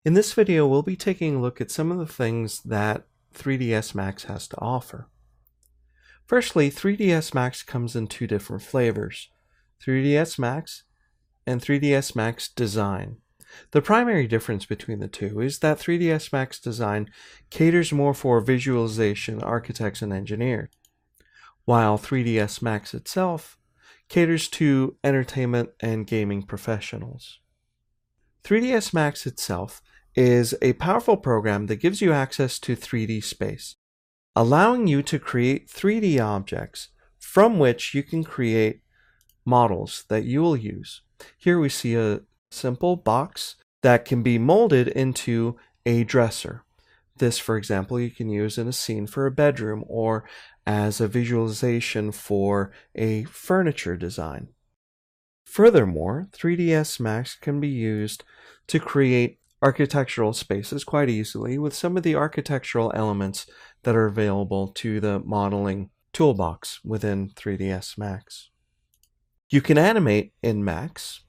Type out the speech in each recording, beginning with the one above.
In this video, we'll be taking a look at some of the things that 3ds Max has to offer. Firstly, 3ds Max comes in two different flavors, 3ds Max and 3ds Max Design. The primary difference between the two is that 3ds Max Design caters more for visualization architects and engineers, while 3ds Max itself caters to entertainment and gaming professionals. 3ds Max itself is a powerful program that gives you access to 3D space, allowing you to create 3D objects from which you can create models that you will use. Here we see a simple box that can be molded into a dresser. This, for example, you can use in a scene for a bedroom or as a visualization for a furniture design. Furthermore, 3ds Max can be used to create architectural spaces quite easily with some of the architectural elements that are available to the modeling toolbox within 3ds Max. You can animate in Max.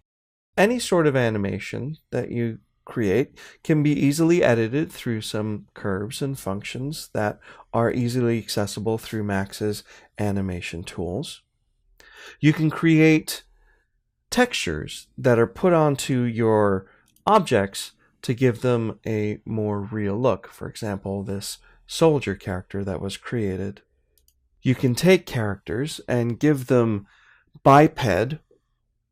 Any sort of animation that you create can be easily edited through some curves and functions that are easily accessible through Max's animation tools. You can create textures that are put onto your objects to give them a more real look. For example, this soldier character that was created. You can take characters and give them biped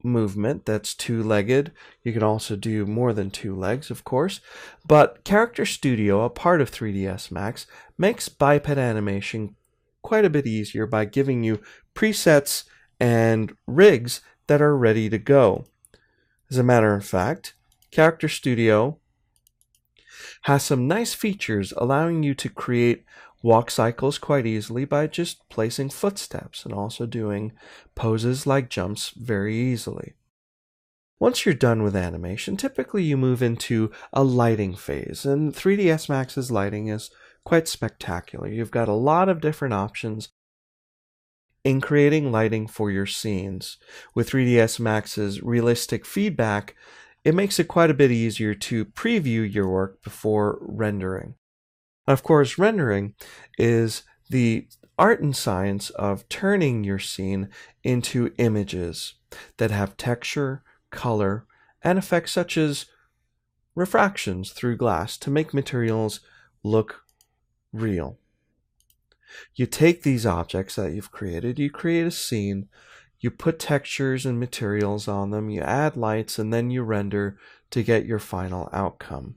movement that's two-legged. You can also do more than two legs, of course, but Character Studio, a part of 3ds Max, makes biped animation quite a bit easier by giving you presets and rigs that are ready to go. As a matter of fact, Character Studio has some nice features allowing you to create walk cycles quite easily by just placing footsteps and also doing poses like jumps very easily. Once you're done with animation, typically you move into a lighting phase, and 3ds Max's lighting is quite spectacular. You've got a lot of different options in creating lighting for your scenes. With 3ds Max's realistic feedback, it makes it quite a bit easier to preview your work before rendering. Of course, rendering is the art and science of turning your scene into images that have texture, color, and effects such as refractions through glass to make materials look real. You take these objects that you've created, you create a scene, you put textures and materials on them, you add lights, and then you render to get your final outcome.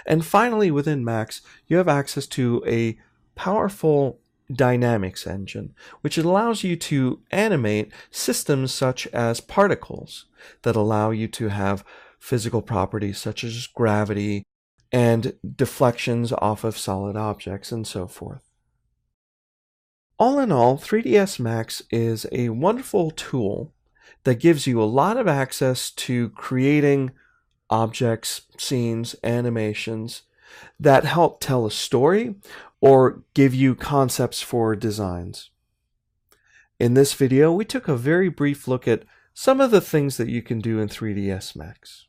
And finally, within Max, you have access to a powerful dynamics engine, which allows you to animate systems such as particles that allow you to have physical properties such as gravity and deflections off of solid objects and so forth. All in all, 3ds Max is a wonderful tool that gives you a lot of access to creating objects, scenes, animations that help tell a story or give you concepts for designs. In this video, we took a very brief look at some of the things that you can do in 3ds Max.